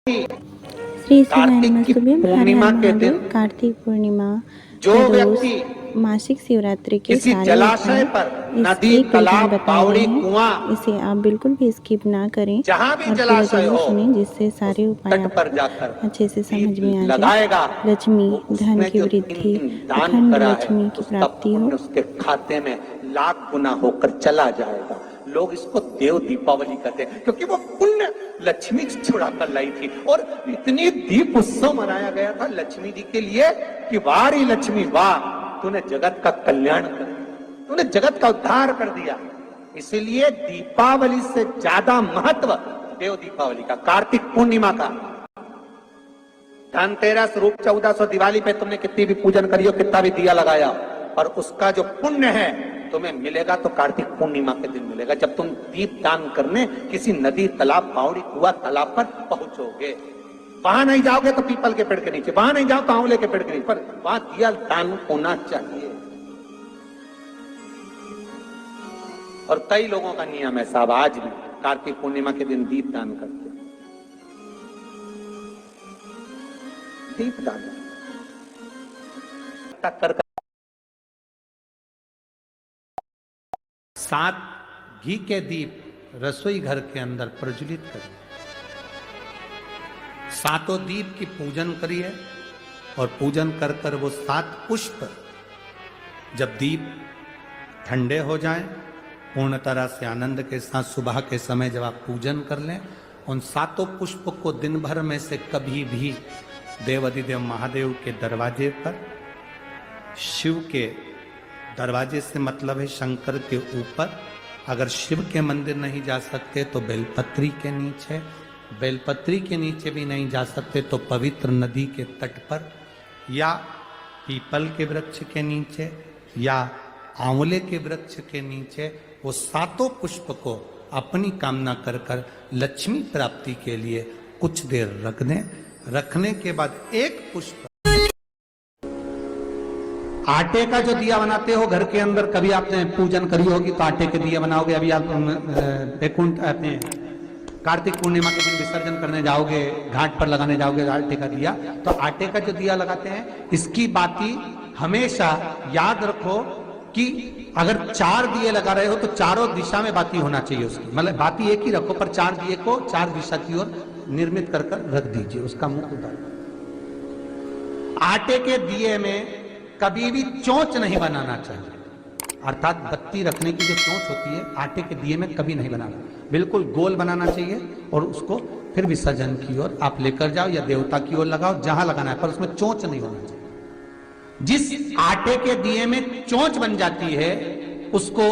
श्री पूर्णिमा के दिन कार्तिक पूर्णिमा जो व्यक्ति मासिक शिवरात्रि के किसी सारे जलाशय पर नदी, तालाब, बावड़ी, कुआं, इसे आप बिल्कुल भी स्किप ना करें जहाँ भी और जलाशय हो, सुने, जिससे सारे उपाय तट पर जाकर अच्छे से समझ में आ लगाएगा। जाए। लक्ष्मी, धन की वृद्धि, अखंड लक्ष्मी की प्राप्ति हो। उसके खाते में लाख गुना होकर चला जाएगा। लोग इसको देव दीपावली कहते हैं क्योंकि वो पुण्य लक्ष्मी छुड़ा कर लाई थी और इतनी दीप उत्सव मनाया गया था लक्ष्मी जी के लिए कि वाह रे लक्ष्मी वाह, तूने जगत का कल्याण कर दिया, तूने जगत का उद्धार कर दिया। इसीलिए दीपावली से ज्यादा महत्व देव दीपावली का, कार्तिक पूर्णिमा का। धनतेरस, रूप 1400, दिवाली पे तुमने कितनी भी पूजन करी हो, कितना भी दिया लगाया, और उसका जो पुण्य है तुम्हें मिलेगा तो कार्तिक पूर्णिमा के दिन मिलेगा, जब तुम दीप दान करने किसी नदी, तालाब, बावड़ी, कुआं, तालाब पर पहुंचोगे। वहां नहीं जाओगे तो पीपल के पेड़ के नीचे, वहां नहीं जाओ तो आंवले के पेड़ के नीचे, पर वहां दिया दान होना चाहिए। और कई लोगों का नियम है साहब, आज भी कार्तिक पूर्णिमा के दिन दीप दान करते हैं। दीप दान कर 7 घी के दीप रसोई घर के अंदर प्रज्वलित करिए। 7 दीप की पूजन करिए और पूजन कर कर वो 7 पुष्प जब दीप ठंडे हो जाएं, पूर्ण तरह से आनंद के साथ सुबह के समय जब आप पूजन कर लें, उन 7 पुष्प को दिन भर में से कभी भी देवाधिदेव महादेव के दरवाजे पर, शिव के दरवाजे से मतलब है शंकर के ऊपर, अगर शिव के मंदिर नहीं जा सकते तो बेलपत्री के नीचे, बेलपत्री के नीचे भी नहीं जा सकते तो पवित्र नदी के तट पर, या पीपल के वृक्ष के नीचे, या आंवले के वृक्ष के नीचे, वो 7 पुष्प को अपनी कामना कर कर लक्ष्मी प्राप्ति के लिए कुछ देर रख दें। रखने के बाद एक पुष्प, आटे का जो दिया बनाते हो घर के अंदर, कभी आपने पूजन करी होगी तो आटे के दिया बनाओगे। अभी आप बैकुंठ अपने कार्तिक पूर्णिमा के दिन विसर्जन करने जाओगे, घाट पर लगाने जाओगे आटे का दिया, तो आटे का जो दिया लगाते हैं, इसकी बाती हमेशा याद रखो कि अगर 4 दिए लगा रहे हो तो चारों दिशा में बाती होना चाहिए उसकी, मतलब बाती एक ही रखो पर 4 दिए को 4 दिशा की ओर निर्मित कर कर रख दीजिए, उसका मुख उतार। आटे के दिए में कभी भी चोंच नहीं बनाना चाहिए, अर्थात बत्ती रखने की जो चोंच होती है आटे के दिए में कभी नहीं बनाना, बिल्कुल गोल बनाना चाहिए और उसको फिर विसर्जन की ओर आप लेकर जाओ या देवता की ओर लगाओ, जहां लगाना है, पर उसमें चोंच नहीं होना चाहिए। जिस आटे के दिए में चोंच बन जाती है उसको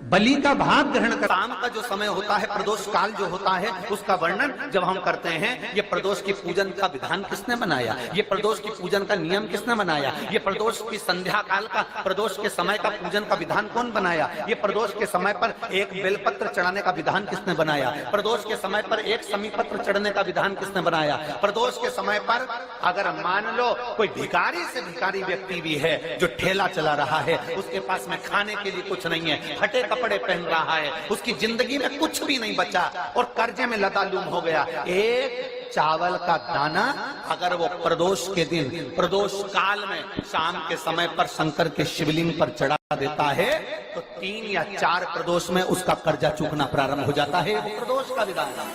बलि का भाग ग्रहण कर। शाम का जो समय होता है, प्रदोष काल जो होता है, उसका वर्णन जब हम करते हैं, ये प्रदोष की पूजन का विधान किसने बनाया, ये प्रदोष की पूजन का नियम किसने बनाया, ये प्रदोष की संध्या काल का, प्रदोष के समय का पूजन का विधान कौन बनाया, ये प्रदोष के समय पर एक बेलपत्र चढ़ाने का विधान किसने बनाया, प्रदोष के समय पर एक समीपत्र चढ़ने का विधान किसने बनाया, प्रदोष के समय पर अगर मान लो कोई भिखारी से भिखारी व्यक्ति भी है जो ठेला चला रहा है, उसके पास में खाने के लिए कुछ नहीं है, फटे कपड़े पहन रहा है, उसकी जिंदगी में कुछ भी नहीं बचा और कर्जे में लदालूम हो गया, एक चावल का दाना अगर वो प्रदोष के दिन, प्रदोष काल में शाम के समय पर शंकर के शिवलिंग पर चढ़ा देता है तो 3 या 4 प्रदोष में उसका कर्जा चूकना प्रारंभ हो जाता है। वो प्रदोष का विधान है।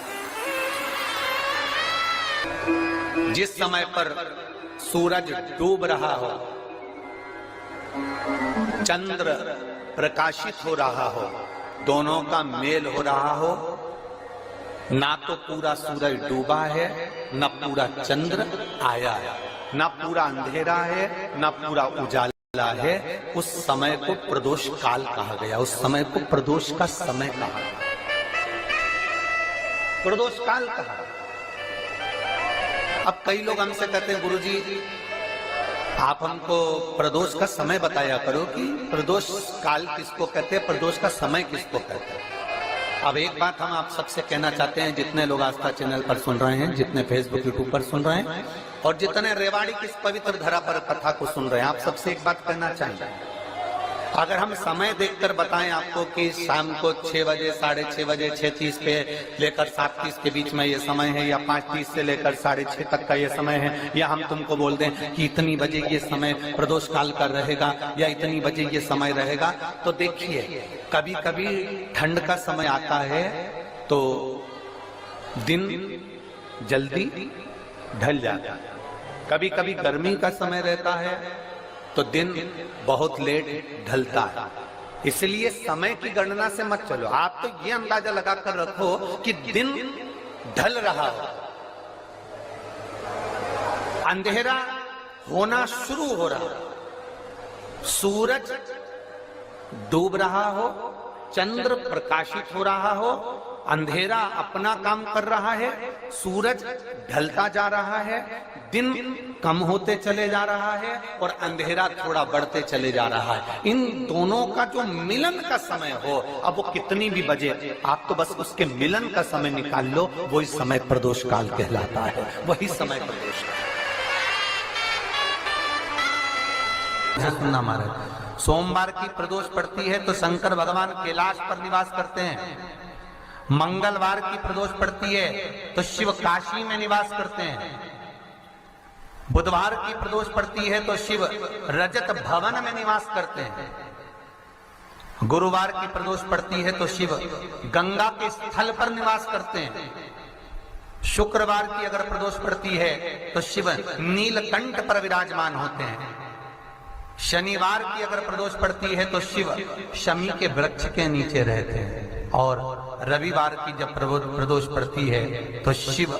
जिस समय पर सूरज डूब रहा हो, चंद्र प्रकाशित हो रहा हो, दोनों का मेल हो रहा हो, ना तो पूरा सूरज डूबा है, ना पूरा चंद्र आया है, ना पूरा अंधेरा है, ना पूरा उजाला है, उस समय को प्रदोष काल कहा गया, उस समय को प्रदोष का समय कहा, प्रदोष काल कहा। अब कई लोग हमसे कहते हैं गुरुजी आप हमको प्रदोष का समय बताया करो कि प्रदोष काल किसको कहते हैं, प्रदोष का समय किसको कहते हैं। अब एक बात हम आप सबसे कहना चाहते हैं, जितने लोग आस्था चैनल पर सुन रहे हैं, जितने फेसबुक यूट्यूब पर सुन रहे हैं और जितने रेवाड़ी की इस पवित्र धरा पर कथा को सुन रहे हैं, आप सबसे एक बात कहना चाहिए अगर हम समय देखकर बताएं आपको कि शाम को 6 बजे, 6:30 बजे, 6:30 पे लेकर 7:30 के बीच में ये समय है, या 5:30 से लेकर 6:30 तक का ये समय है, या हम तुमको बोल दें कि इतनी बजे ये समय प्रदोष काल का रहेगा या इतनी बजे ये समय रहेगा, तो देखिए कभी कभी ठंड का समय आता है तो दिन जल्दी ढल जाता है, कभी कभी गर्मी का समय रहता है तो दिन बहुत लेट ढलता है। इसलिए समय की गणना से मत चलो, आप तो ये अंदाजा लगाकर रखो कि दिन ढल रहा हो, अंधेरा होना शुरू हो रहा हो, सूरज डूब रहा हो, चंद्र प्रकाशित हो रहा हो, अंधेरा अपना काम कर रहा है, सूरज ढलता जा रहा है, दिन कम होते चले जा रहा है और अंधेरा थोड़ा बढ़ते चले जा रहा है। इन दोनों का जो मिलन का समय हो, अब वो कितनी भी बजे, आप तो बस उसके मिलन का समय निकाल लो, वही समय प्रदोष काल कहलाता है, वही समय प्रदोष काल। सुनना महाराज, सोमवार की प्रदोष पड़ती है तो शंकर भगवान कैलाश पर निवास करते हैं, मंगलवार की प्रदोष पड़ती है तो शिव काशी में निवास करते हैं, बुधवार की प्रदोष पड़ती है तो शिव रजत भवन में निवास करते हैं, गुरुवार की प्रदोष पड़ती है तो शिव गंगा के स्थल पर निवास करते हैं, शुक्रवार की अगर प्रदोष पड़ती है तो शिव नीलकंठ पर विराजमान होते हैं, शनिवार की अगर प्रदोष पड़ती है तो शिव शमी के वृक्ष के नीचे रहते हैं, और रविवार की जब प्रदोष पड़ती है तो शिव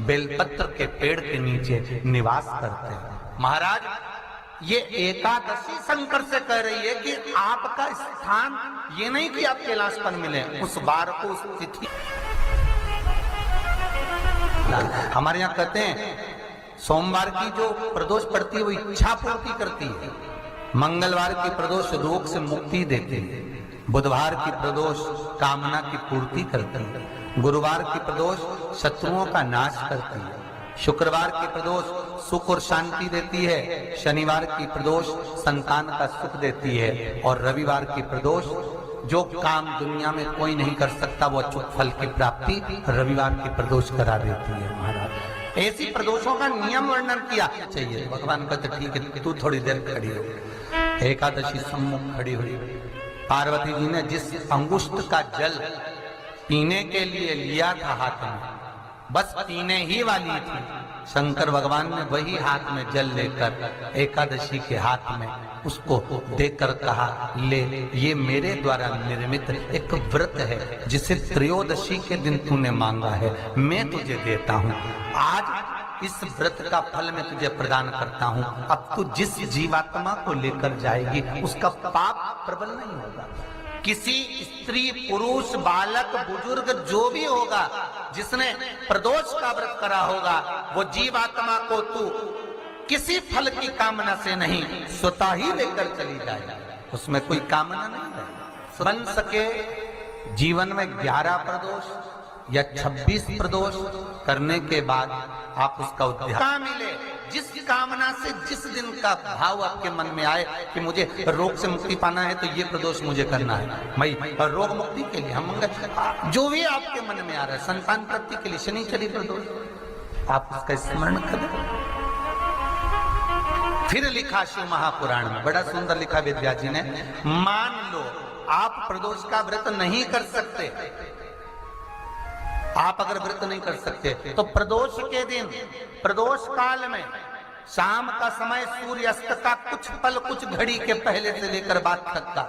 बेलपत्र के पेड़ के नीचे निवास करते हैं। महाराज ये एकादशी शंकर से कह रही है कि आपका स्थान ये नहीं कि आप कैलाश पर मिले, उस बार को उस तिथि। हमारे यहाँ कहते हैं सोमवार की जो प्रदोष पड़ती है वो इच्छा पूर्ति करती है, मंगलवार की प्रदोष रोग से मुक्ति देती है, बुधवार की प्रदोष कामना की पूर्ति करती है, गुरुवार की प्रदोष शत्रुओं का नाश करती है, शुक्रवार की प्रदोष सुख और शांति देती है, शनिवार की प्रदोष संतान का सुख देती है, और रविवार की प्रदोष जो काम दुनिया में कोई नहीं कर सकता वो अचूक फल की प्राप्ति रविवार की प्रदोष करा देती है। महाराज ऐसी प्रदोषों का नियम वर्णन किया चाहिए। भगवान कहते ठीक है तू थोड़ी देर खड़ी हो। एकादशी सम्मुख खड़ी हुई, पार्वती जी ने जिस अंगुष्ठ का जल पीने के लिए लिया था हाथ में, बस पीने ही वाली थी, शंकर भगवान ने वही हाथ में जल लेकर एकादशी के हाथ में उसको देकर कहा ले, ये मेरे द्वारा निर्मित एक व्रत है जिसे त्रयोदशी के दिन तूने मांगा है, मैं तुझे देता हूँ, आज इस व्रत का फल मैं तुझे प्रदान करता हूँ, अब तू जिस जीवात्मा को लेकर जाएगी उसका पाप प्रबल नहीं होगा। किसी स्त्री पुरुष बालक बुजुर्ग जो भी होगा जिसने प्रदोष का व्रत करा होगा वो जीवात्मा को तू किसी फल की कामना से नहीं स्वतः ही लेकर चली जाए, उसमें कोई कामना नहीं है। बन सके जीवन में 11 प्रदोष या 26 प्रदोष करने के बाद आप उसका उद्धार मिले, जिस कामना से जिस दिन का भाव आपके मन में आए कि मुझे रोग से मुक्ति पाना है तो ये प्रदोष मुझे करना है, मैं रोग मुक्ति के लिए, हम जो भी आपके मन में आ रहा है, संतान प्राप्ति के लिए शनिचरी प्रदोष आप उसका स्मरण करें। फिर लिखा शिव महापुराण में, बड़ा सुंदर लिखा वेदव्यास जी ने, मान लो आप प्रदोष का व्रत नहीं कर सकते, आप अगर व्रत नहीं कर सकते तो प्रदोष के दिन प्रदोष काल में शाम का समय सूर्यास्त का कुछ पल कुछ घड़ी के पहले से लेकर बाद तक का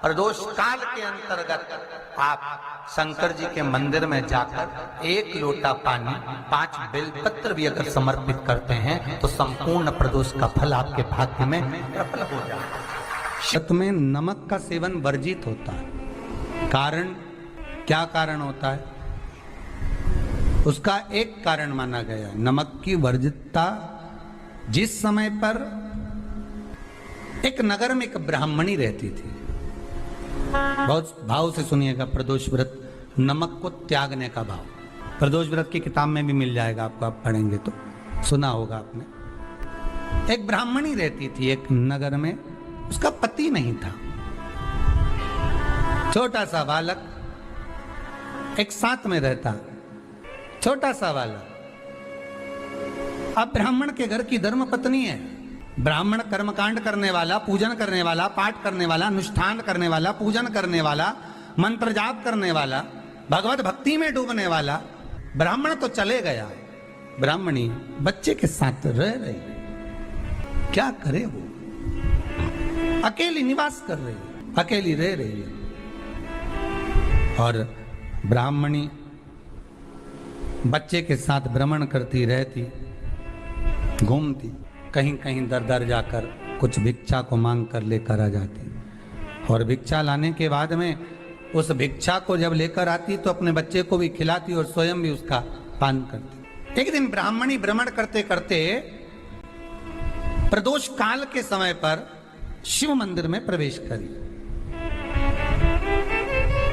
प्रदोष काल के अंतर्गत आप शंकर जी के मंदिर में जाकर 1 लोटा पानी 5 बेलपत्र भी अगर समर्पित करते हैं तो संपूर्ण प्रदोष का फल आपके भाग्य में प्रबल हो जाएगा। शत में नमक का सेवन वर्जित होता है। कारण क्या कारण होता है? उसका एक कारण माना गया, नमक की वर्जितता। जिस समय पर एक नगर में एक ब्राह्मणी रहती थी, बहुत भाव से सुनिएगा, प्रदोष व्रत नमक को त्यागने का भाव, प्रदोष व्रत की किताब में भी मिल जाएगा आपको, आप पढ़ेंगे तो सुना होगा आपने। एक ब्राह्मणी रहती थी एक नगर में, उसका पति नहीं था, छोटा सा बालक एक साथ में रहता, छोटा सा बालक। अब ब्राह्मण के घर की धर्म पत्नी है, ब्राह्मण कर्मकांड करने वाला, पूजन करने वाला, पाठ करने वाला, अनुष्ठान करने वाला, पूजन करने वाला, मंत्र जाप करने वाला, भगवत भक्ति में डूबने वाला। ब्राह्मण तो चले गया, ब्राह्मणी बच्चे के साथ रह रही है। क्या करे वो? अकेली निवास कर रही है, अकेली रह रही है। और ब्राह्मणी बच्चे के साथ भ्रमण करती रहती, घूमती, कहीं कहीं दर दर जाकर कुछ भिक्षा को मांग कर लेकर आ जाती। और भिक्षा लाने के बाद में उस भिक्षा को जब लेकर आती तो अपने बच्चे को भी खिलाती और स्वयं भी उसका पान करती। एक दिन ब्राह्मणी भ्रमण करते करते प्रदोष काल के समय पर शिव मंदिर में प्रवेश करी।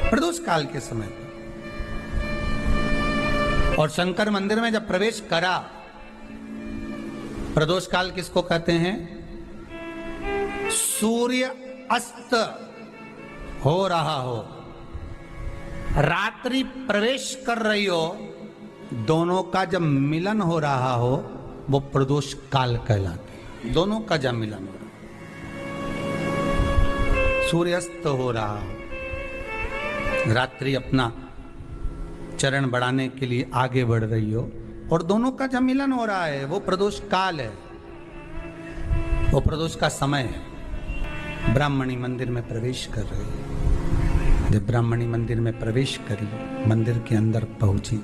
प्रदोष काल के समय पर और शंकर मंदिर में जब प्रवेश करा, प्रदोष काल किसको कहते हैं? सूर्य अस्त हो रहा हो, रात्रि प्रवेश कर रही हो, दोनों का जब मिलन हो रहा हो वो प्रदोष काल कहलाते। दोनों का जब मिलन हो रहा, सूर्यास्त हो रहा हो, रात्रि अपना चरण बढ़ाने के लिए आगे बढ़ रही हो और दोनों का जब मिलन हो रहा है, वो प्रदोष काल है, वो प्रदोष का समय है। ब्राह्मणी मंदिर में प्रवेश कर रही है। जब ब्राह्मणी मंदिर में प्रवेश करी, मंदिर के अंदर पहुंची,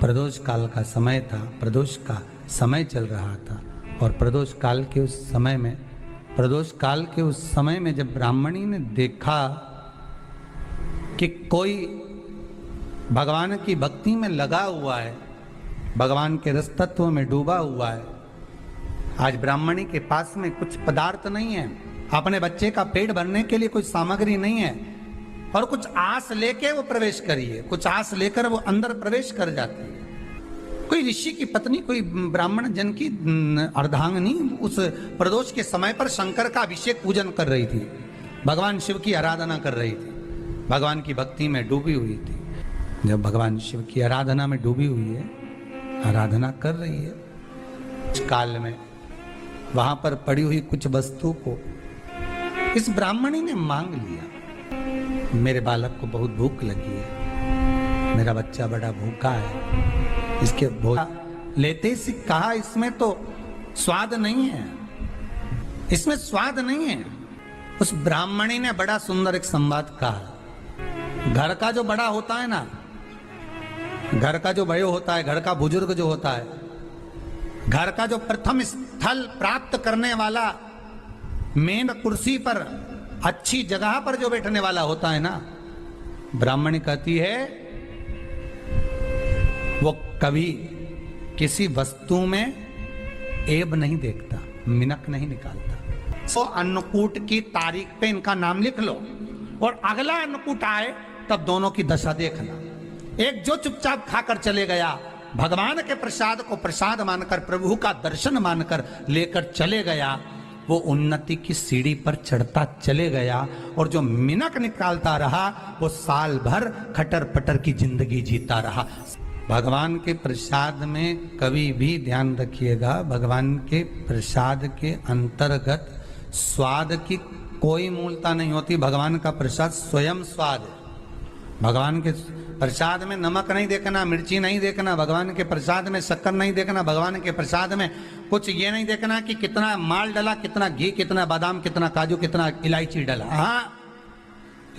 प्रदोष काल का समय था, प्रदोष का समय चल रहा था। और प्रदोष काल के उस समय में, प्रदोष काल के उस समय में जब ब्राह्मणी ने देखा कि कोई भगवान की भक्ति में लगा हुआ है, भगवान के रस तत्व में डूबा हुआ है। आज ब्राह्मणी के पास में कुछ पदार्थ नहीं है, अपने बच्चे का पेट भरने के लिए कोई सामग्री नहीं है, और कुछ आस लेके वो प्रवेश करिए, कुछ आस लेकर वो अंदर प्रवेश कर जाती है। कोई ऋषि की पत्नी, कोई ब्राह्मण जन की अर्धांगिनी उस प्रदोष के समय पर शंकर का अभिषेक पूजन कर रही थी, भगवान शिव की आराधना कर रही थी, भगवान की भक्ति में डूबी हुई थी। जब भगवान शिव की आराधना में डूबी हुई है, आराधना कर रही है, इस काल में वहां पर पड़ी हुई कुछ वस्तु को इस ब्राह्मणी ने मांग लिया। मेरे बालक को बहुत भूख लगी है, मेरा बच्चा बड़ा भूखा है, इसके भोजन लेते से कहा इसमें तो स्वाद नहीं है, इसमें स्वाद नहीं है। उस ब्राह्मणी ने बड़ा सुंदर एक संवाद कहा। घर का जो बड़ा होता है ना, घर का जो बड़े होता है, घर का बुजुर्ग जो होता है, घर का जो प्रथम स्थल प्राप्त करने वाला, मेन कुर्सी पर, अच्छी जगह पर जो बैठने वाला होता है ना, ब्राह्मणी कहती है वो कभी किसी वस्तु में ऐब नहीं देखता, मिनक नहीं निकालता। तो अन्नकूट की तारीख पे इनका नाम लिख लो और अगला अन्नकूट आए तब दोनों की दशा देखना। एक जो चुपचाप खाकर चले गया, भगवान के प्रसाद को प्रसाद मानकर, प्रभु का दर्शन मानकर लेकर चले गया, वो उन्नति की सीढ़ी पर चढ़ता चले गया। और जो मिनक निकालता रहा वो साल भर खटर पटर की जिंदगी जीता रहा। भगवान के प्रसाद में कभी भी ध्यान रखिएगा, भगवान के प्रसाद के अंतर्गत स्वाद की कोई मूलता नहीं होती। भगवान का प्रसाद स्वयं स्वाद है। भगवान के प्रसाद में नमक नहीं देखना, मिर्ची नहीं देखना, भगवान के प्रसाद में शक्कर नहीं देखना, भगवान के प्रसाद में कुछ ये नहीं देखना कि कितना माल डला, कितना घी, कितना बादाम, कितना काजू, कितना इलायची डला। हाँ,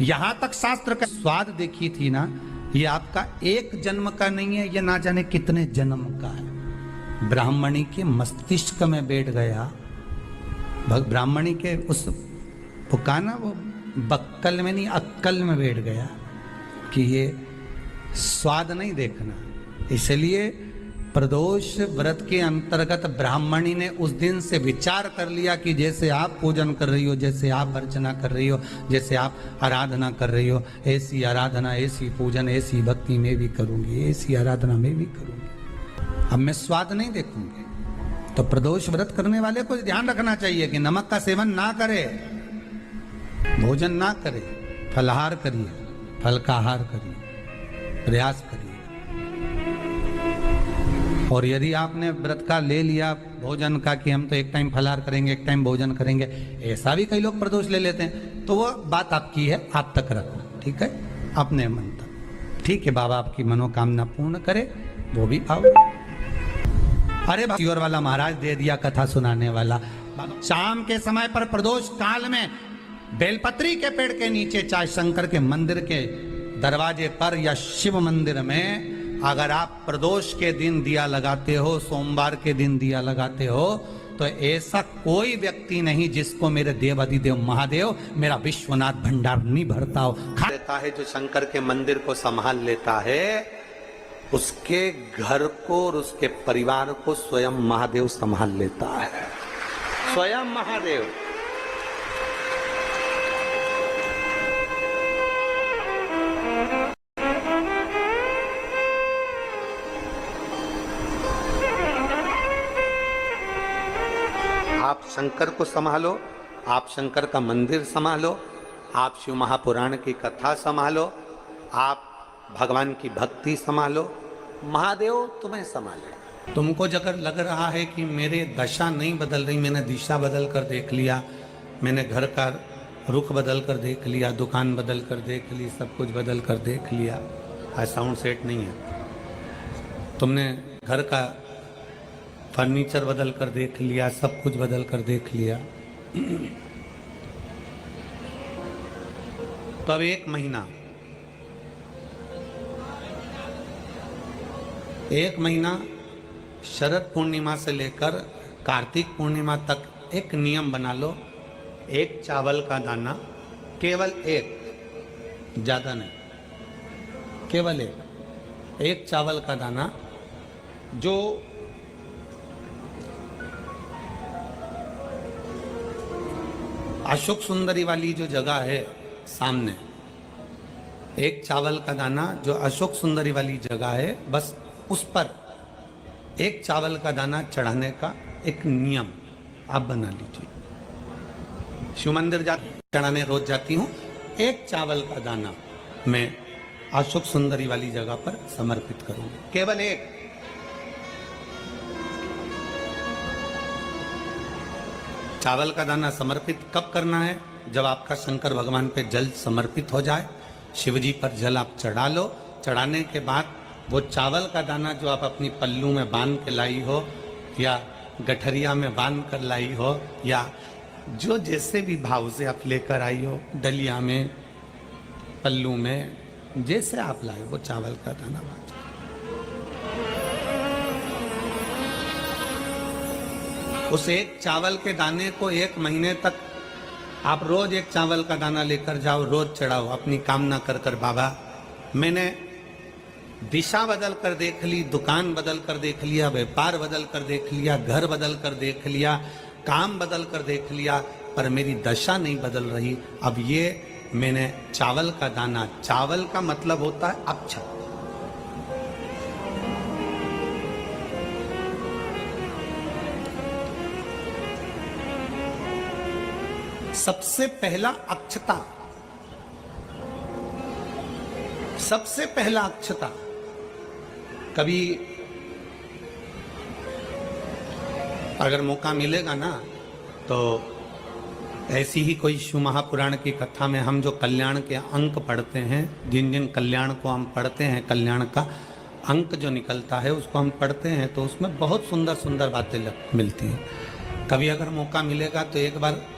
यहां तक शास्त्र का स्वाद देखी थी ना, ये आपका एक जन्म का नहीं है, ये ना जाने कितने जन्म का है। ब्राह्मणी के मस्तिष्क में बैठ गया, ब्राह्मणी के उस पुकाना वो बक्कल में नहीं अक्कल में बैठ गया कि ये स्वाद नहीं देखना। इसलिए प्रदोष व्रत के अंतर्गत ब्राह्मणी ने उस दिन से विचार कर लिया कि जैसे आप पूजन कर रही हो, जैसे आप अर्चना कर रही हो, जैसे आप आराधना कर रही हो, ऐसी आराधना, ऐसी पूजन, ऐसी भक्ति में भी करूंगी, ऐसी आराधना में भी करूंगी। अब मैं स्वाद नहीं देखूंगी। तो प्रदोष व्रत करने वाले को ध्यान रखना चाहिए कि नमक का सेवन ना करे, भोजन ना करे, फलाहार करिए, फल का आहार करिए, प्रयास करिए। और यदि आपने व्रत का ले लिया भोजन का कि हम तो एक टाइम फलाहार करेंगे, एक टाइम भोजन करेंगे, ऐसा भी कई लोग प्रदोष ले लेते हैं, तो वो बात आपकी है, आप तक रखना, ठीक है, अपने मन तक। ठीक है, बाबा आपकी मनोकामना पूर्ण करे, वो भी आओ। अरे और वाला महाराज दे दिया कथा सुनाने वाला। शाम के समय पर प्रदोष काल में बेलपत्री के पेड़ के नीचे, चाहे शंकर के मंदिर के दरवाजे पर या शिव मंदिर में, अगर आप प्रदोष के दिन दिया लगाते हो, सोमवार के दिन दिया लगाते हो, तो ऐसा कोई व्यक्ति नहीं जिसको मेरे देव अधिदेव महादेव, मेरा विश्वनाथ भंडार नहीं भरता हो। लेता है जो शंकर के मंदिर को संभाल लेता है, उसके घर को और उसके परिवार को स्वयं महादेव संभाल लेता है, स्वयं महादेव। आप शंकर को संभालो, आप शंकर का मंदिर संभालो, आप शिव महापुराण की कथा संभालो, आप भगवान की भक्ति संभालो, महादेव तुम्हें संभाले। तुमको अगर लग रहा है कि मेरे दशा नहीं बदल रही, मैंने दिशा बदल कर देख लिया, मैंने घर का रुख बदल कर देख लिया, दुकान बदल कर देख ली, सब कुछ बदल कर देख लिया, आज साउंड सेट नहीं है, तुमने घर का फर्नीचर बदल कर देख लिया, सब कुछ बदल कर देख लिया, तो अब एक महीना शरद पूर्णिमा से लेकर कार्तिक पूर्णिमा तक एक नियम बना लो, एक चावल का दाना, केवल एक, ज्यादा नहीं, केवल एक चावल का दाना, जो अशोक सुंदरी वाली जो जगह है सामने, एक चावल का दाना जो अशोक सुंदरी वाली जगह है, बस उस पर एक चावल का दाना चढ़ाने का एक नियम आप बना लीजिए। शिव मंदिर चढ़ाने रोज जाती हूँ, एक चावल का दाना मैं अशोक सुंदरी वाली जगह पर समर्पित करूंगा, केवल एक। चावल का दाना समर्पित कब करना है? जब आपका शंकर भगवान पे जल समर्पित हो जाए, शिव जी पर जल आप चढ़ा लो, चढ़ाने के बाद वो चावल का दाना जो आप अपनी पल्लू में बांध के लाई हो, या गठरिया में बांध कर लाई हो, या जो जैसे भी भाव से आप लेकर आई हो, डलिया में, पल्लू में, जैसे आप लाए वो चावल का दाना बांध। उस एक चावल के दाने को एक महीने तक आप रोज एक चावल का दाना लेकर जाओ, रोज चढ़ाओ, अपनी कामना कर कर, बाबा मैंने दिशा बदल कर देख ली, दुकान बदल कर देख लिया, व्यापार बदल कर देख लिया, घर बदल कर देख लिया, काम बदल कर देख लिया, पर मेरी दशा नहीं बदल रही। अब ये मैंने चावल का दाना, चावल का मतलब होता है अक्षत, सबसे पहला अक्षता, सबसे पहला अक्षता। कभी अगर मौका मिलेगा ना, तो ऐसी ही कोई शिव महापुराण की कथा में हम जो कल्याण के अंक पढ़ते हैं, जिन जिन कल्याण को हम पढ़ते हैं, कल्याण का अंक जो निकलता है उसको हम पढ़ते हैं, तो उसमें बहुत सुंदर सुंदर बातें मिलती हैं। कभी अगर मौका मिलेगा तो एक बार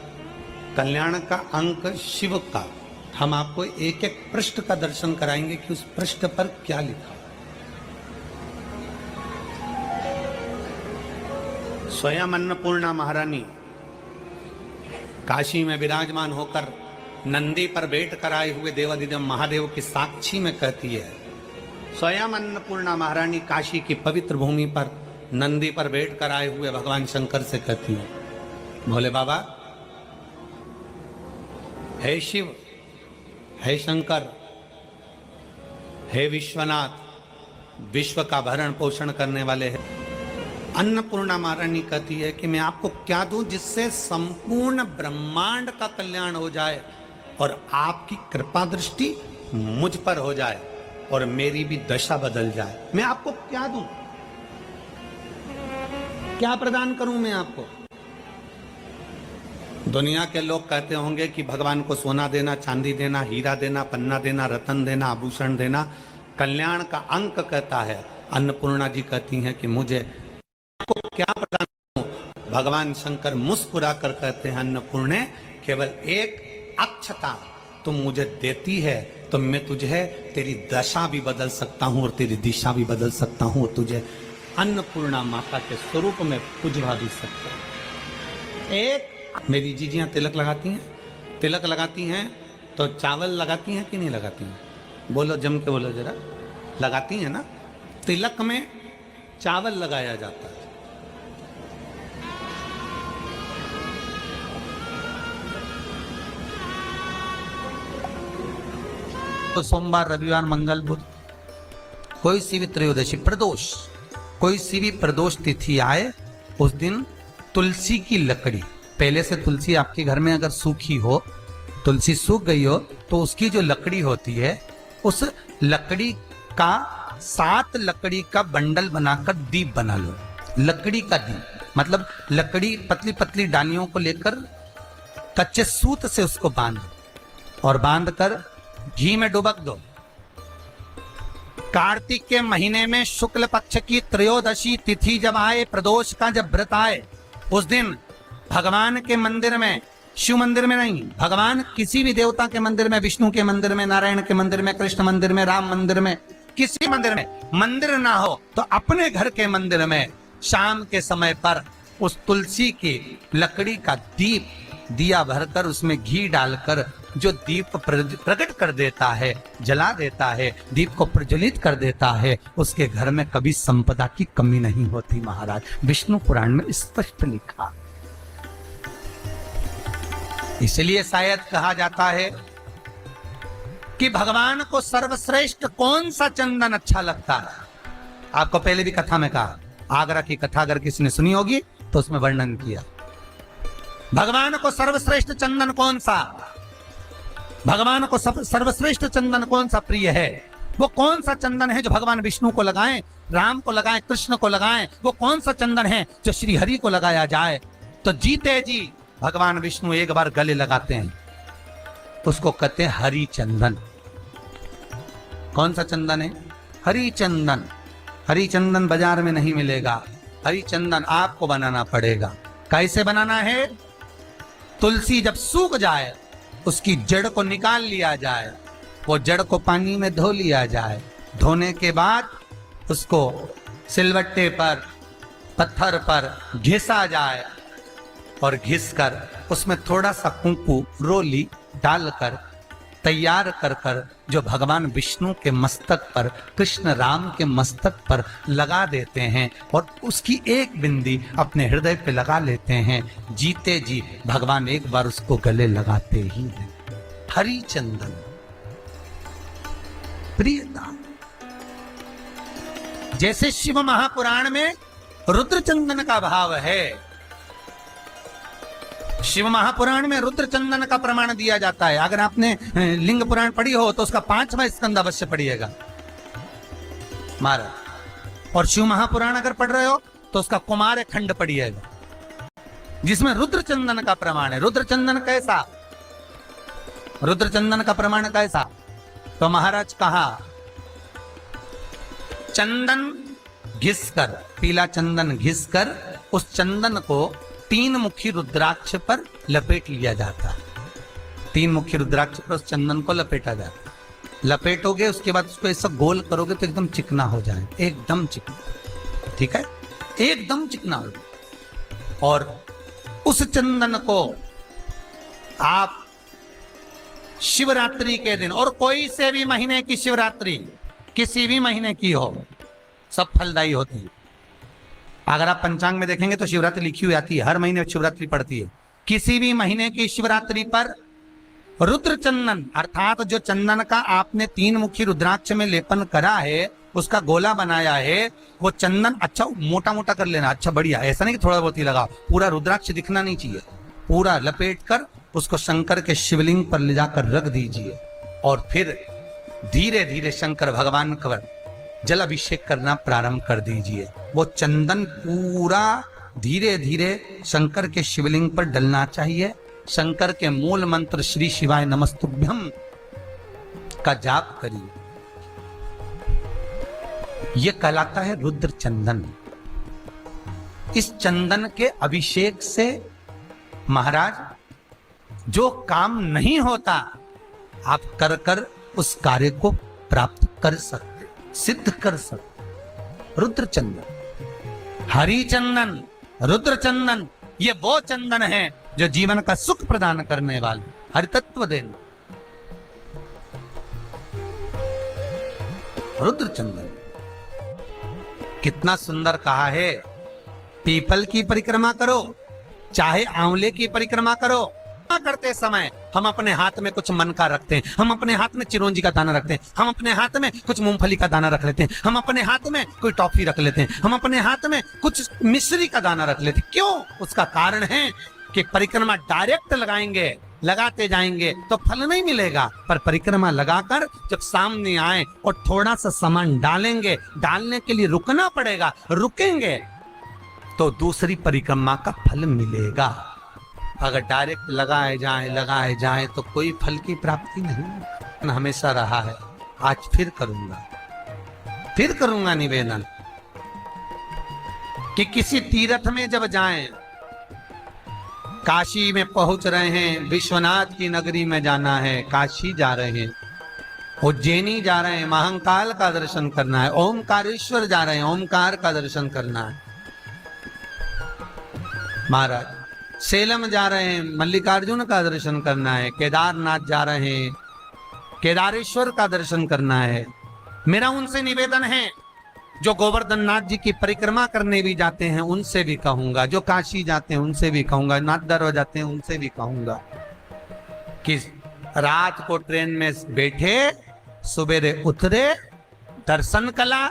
कल्याण का अंक शिव का हम आपको एक एक पृष्ठ का दर्शन कराएंगे कि उस पृष्ठ पर क्या लिखा। स्वयं अन्नपूर्णा महारानी काशी में विराजमान होकर नंदी पर बैठ कर आए हुए देवाधिदेव महादेव की साक्षी में कहती है, स्वयं अन्नपूर्णा महारानी काशी की पवित्र भूमि पर नंदी पर बैठ कर आए हुए भगवान शंकर से कहती है, भोले बाबा, हे शिव, हे शंकर, हे विश्वनाथ, विश्व का भरण पोषण करने वाले हैं। अन्नपूर्णा महारानी कहती है कि मैं आपको क्या दूं जिससे संपूर्ण ब्रह्मांड का कल्याण हो जाए। और आपकी कृपा दृष्टि मुझ पर हो जाए और मेरी भी दशा बदल जाए, मैं आपको क्या दूं, क्या प्रदान करूं मैं आपको? दुनिया के लोग कहते होंगे कि भगवान को सोना देना, चांदी देना, हीरा देना, पन्ना देना, रतन देना, आभूषण देना कल्याण का अंक कहता है। अन्नपूर्णा जी कहती हैं कि मुझे आपको क्या प्रदान करूं? भगवान शंकर मुस्कुरा कर कहते हैं, अन्नपूर्णे केवल एक अक्षता तुम मुझे देती है तो मैं तुझे तेरी दशा भी बदल सकता हूं और तेरी दिशा भी बदल सकता हूं, तुझे अन्नपूर्णा माता के स्वरूप में पुजवा भी सकता हूं। एक मेरी जीजियां तिलक लगाती हैं, तिलक लगाती हैं तो चावल लगाती हैं कि नहीं लगाती हैं? बोलो, जम के बोलो जरा। लगाती हैं ना? तिलक में चावल लगाया जाता है। तो सोमवार, रविवार, मंगल, बुध, कोई सी भी त्रयोदशी, प्रदोष, कोई सी भी प्रदोष तिथि आए उस दिन तुलसी की लकड़ी, पहले से तुलसी आपके घर में अगर सूखी हो, तुलसी सूख गई हो तो उसकी जो लकड़ी होती है उस लकड़ी का 7 लकड़ी का बंडल बनाकर दीप बना लो। लकड़ी का दीप मतलब लकड़ी पतली पतली डालियों को लेकर कच्चे सूत से उसको बांध और बांध कर घी में डुबक दो। कार्तिक के महीने में शुक्ल पक्ष की त्रयोदशी तिथि जब आए, प्रदोष का जब व्रत आए, उस दिन भगवान के मंदिर में, शिव मंदिर में नहीं, भगवान किसी भी देवता के मंदिर में, विष्णु के मंदिर में, नारायण के मंदिर में, कृष्ण मंदिर में, राम मंदिर में, किसी मंदिर में मंदिर ना हो तो अपने घर के मंदिर में शाम के समय पर उस तुलसी की लकड़ी का दीप, दिया भरकर उसमें घी डालकर जो दीप प्रकट कर देता है, जला देता है, दीप को प्रज्वलित कर देता है, उसके घर में कभी संपदा की कमी नहीं होती महाराज। विष्णु पुराण में स्पष्ट लिखा। इसलिए शायद कहा जाता है कि भगवान को सर्वश्रेष्ठ कौन सा चंदन अच्छा लगता है। आपको पहले भी कथा में कहा, आगरा की कथा अगर किसी ने सुनी होगी तो उसमें वर्णन किया। भगवान को सर्वश्रेष्ठ चंदन कौन सा, भगवान को सर्वश्रेष्ठ चंदन कौन सा प्रिय है? वो कौन सा चंदन है जो भगवान विष्णु को लगाएं, राम को लगाएं, कृष्ण को लगाएं? वो कौन सा चंदन है जो श्री हरि को लगाया जाए? तो जीते जी भगवान विष्णु एक बार गले लगाते हैं, उसको कहते हैं हरि चंदन। कौन सा चंदन है? हरि चंदन। हरि चंदन बाजार में नहीं मिलेगा, हरि चंदन आपको बनाना पड़ेगा। कैसे बनाना है? तुलसी जब सूख जाए उसकी जड़ को निकाल लिया जाए, वो जड़ को पानी में धो लिया जाए, धोने के बाद उसको सिलवट्टे पर, पत्थर पर घिसा जाए और घिसकर उसमें थोड़ा सा कुंकू, रोली डालकर तैयार कर कर जो भगवान विष्णु के मस्तक पर, कृष्ण राम के मस्तक पर लगा देते हैं और उसकी एक बिंदी अपने हृदय पे लगा लेते हैं। जीते जी भगवान एक बार उसको गले लगाते ही हैं। हरि चंदन, प्रियता। जैसे शिव महापुराण में रुद्र चंदन का भाव है, शिव महापुराण में रुद्र चंदन का प्रमाण दिया जाता है। अगर आपने लिंग पुराण पढ़ी हो तो उसका 5वां स्कंद अवश्य पढ़िएगा महाराज। और शिव महापुराण अगर पढ़ रहे हो तो उसका कुमार खंड पढ़िएगा, जिसमें रुद्र चंदन का प्रमाण है। रुद्र चंदन कैसा? रुद्र चंदन का प्रमाण कैसा? तो महाराज कहा, चंदन घिसकर, पीला चंदन घिसकर उस चंदन को 3 मुखी रुद्राक्ष पर लपेट लिया जाता है। 3 मुखी रुद्राक्ष पर उस चंदन को लपेटा जाता है। लपेटोगे उसके बाद उसको ऐसा गोल करोगे तो एकदम चिकना हो जाए, एकदम चिकना। ठीक है, एकदम चिकना हो। और उस चंदन को आप शिवरात्रि के दिन, और कोई से भी महीने की शिवरात्रि, किसी भी महीने की हो, सब फलदायी होती है। अगर आप पंचांग में देखेंगे तो शिवरात्रि लिखी हुई आती है, हर महीने शिवरात्रि पड़ती है। किसी भी महीने की शिवरात्रि पर रुद्र चंदन, अर्थात जो चंदन का आपने 3 मुखी रुद्राक्ष में लेपन करा है, उसका गोला बनाया है, वो चंदन अच्छा मोटा मोटा कर लेना, अच्छा बढ़िया। ऐसा नहीं कि थोड़ा बहुत ही लगाओ, पूरा रुद्राक्ष दिखना नहीं चाहिए। पूरा लपेट कर उसको शंकर के शिवलिंग पर ले जाकर रख दीजिए और फिर धीरे धीरे शंकर भगवान का जल अभिषेक करना प्रारंभ कर दीजिए। वो चंदन पूरा धीरे धीरे शंकर के शिवलिंग पर डलना चाहिए। शंकर के मूल मंत्र श्री शिवाय नमस्तुभ्यम का जाप करिए। यह कहलाता है रुद्र चंदन। इस चंदन के अभिषेक से महाराज जो काम नहीं होता आप कर कर उस कार्य को प्राप्त कर सकते, सिद्ध कर सकते। रुद्र चंदन, हरि चंदन, रुद्र चंदन, ये वो चंदन है जो जीवन का सुख प्रदान करने वाले, हरि तत्व देना। रुद्र चंदन कितना सुंदर कहा है। पीपल की परिक्रमा करो, चाहे आंवले की परिक्रमा करो। करते समय हम अपने हाथ में कुछ मन का रखते हैं, हम अपने हाथ में चिरौंजी का दाना रखते हैं, हम अपने हाथ में कुछ मूंगफली का दाना रख लेते हैं, हम अपने हाथ में कोई टॉफी रख लेते हैं, हम अपने हाथ में कुछ मिश्री का दाना रख लेते हैं। क्यों? उसका कारण है कि परिक्रमा डायरेक्ट लगाएंगे, लगाते जाएंगे तो फल नहीं मिलेगा, पर परिक्रमा लगाकर जब सामने आए और थोड़ा सा सामान डालेंगे, डालने के लिए रुकना पड़ेगा, रुकेंगे तो दूसरी परिक्रमा का फल मिलेगा। अगर डायरेक्ट लगाए जाए तो कोई फल की प्राप्ति नहीं। हमेशा रहा है, आज फिर करूंगा निवेदन कि किसी तीर्थ में जब जाएं, काशी में पहुंच रहे हैं, विश्वनाथ की नगरी में जाना है, काशी जा रहे हैं, उज्जैनी जा रहे हैं, महाकाल का दर्शन करना है, ओमकारेश्वर जा रहे हैं, ओमकार का दर्शन करना है। महाराज सेलम जा रहे हैं, मल्लिकार्जुन का दर्शन करना है, केदारनाथ जा रहे हैं, केदारेश्वर का दर्शन करना है। मेरा उनसे निवेदन है जो गोवर्धन नाथ जी की परिक्रमा करने भी जाते हैं उनसे भी कहूंगा, जो काशी जाते हैं उनसे भी कहूंगा, नाथ दरबार जाते हैं उनसे भी कहूंगा कि रात को ट्रेन में बैठे, सुबेरे उतरे, दर्शन कला,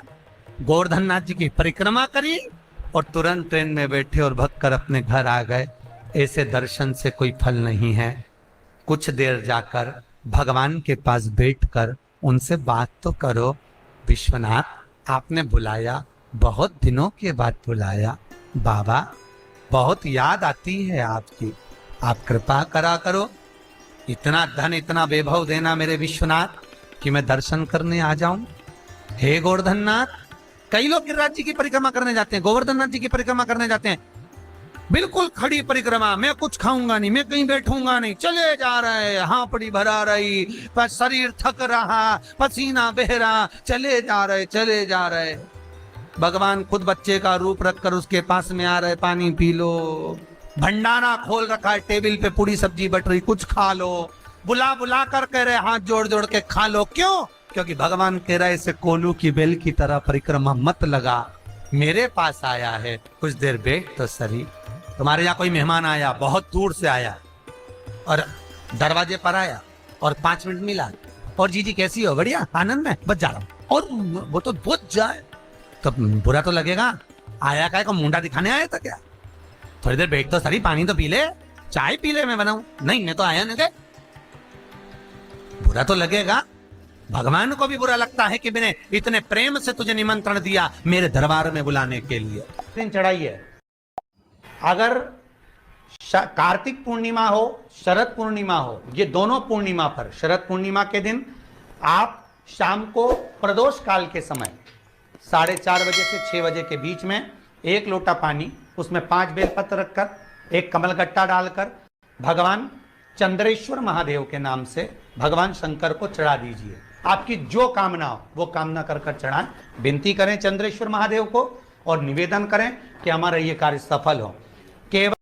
गोवर्धन नाथ जी की परिक्रमा करी और तुरंत ट्रेन में बैठे और भग कर अपने घर आ गए। ऐसे दर्शन से कोई फल नहीं है। कुछ देर जाकर भगवान के पास बैठकर उनसे बात तो करो, विश्वनाथ आपने बुलाया, बहुत दिनों के बाद बुलाया, बाबा बहुत याद आती है आपकी, आप कृपा करा करो, इतना धन इतना वैभव देना मेरे विश्वनाथ कि मैं दर्शन करने आ जाऊं। हे गोवर्धन नाथ, कई लोग गिरिराज जी की परिक्रमा करने जाते हैं, गोवर्धन नाथ जी की परिक्रमा करने जाते हैं, बिल्कुल खड़ी परिक्रमा, मैं कुछ खाऊंगा नहीं, मैं कहीं बैठूंगा नहीं, चले जा रहे, हापड़ी भरा रही, पर शरीर थक रहा, पसीना बह रहा, चले जा रहे। भगवान खुद बच्चे का रूप रखकर उसके पास में आ रहे, पानी पी लो, भंडारा खोल रखा है, टेबल पे पूरी सब्जी बट रही, कुछ खा लो, बुला बुला कर कह रहे हाथ जोड़ जोड़ के खा लो। क्यों? क्योंकि भगवान कह रहे इसे कोलू की बेल की तरह परिक्रमा मत लगा, मेरे पास आया है, कुछ देर बैठ तो सही। तुम्हारे यहाँ कोई मेहमान आया, बहुत दूर से आया और दरवाजे पर आया और 5 मिनट मिला, और जीजी कैसी हो? बढ़िया, आनंद में, बच जा रहा हूँ, और वो तो बुझ जाए तो बुरा तो लगेगा। आया का मुंडा दिखाने आया था क्या? थोड़ी देर बैठ तो सही, पानी तो पी ले, चाय पी ले, मैं बनाऊं। नहीं, मैं तो आया नहीं थे, बुरा तो लगेगा। भगवान को भी बुरा लगता है कि मैंने इतने प्रेम से तुझे निमंत्रण दिया मेरे दरबार में बुलाने के लिए। दिन चढ़ाई है। अगर कार्तिक पूर्णिमा हो, शरद पूर्णिमा हो, ये दोनों पूर्णिमा पर, शरद पूर्णिमा के दिन आप शाम को प्रदोष काल के समय 4:30 बजे से 6 बजे के बीच में 1 लोटा पानी, उसमें 5 बेलपत्र रखकर, 1 कमलगट्टा डालकर भगवान चंद्रेश्वर महादेव के नाम से भगवान शंकर को चढ़ा दीजिए। आपकी जो कामना हो वो कामना कर कर चढ़ाएं, विनती करें चंद्रेश्वर महादेव को और निवेदन करें कि हमारा ये कार्य सफल हो। केवल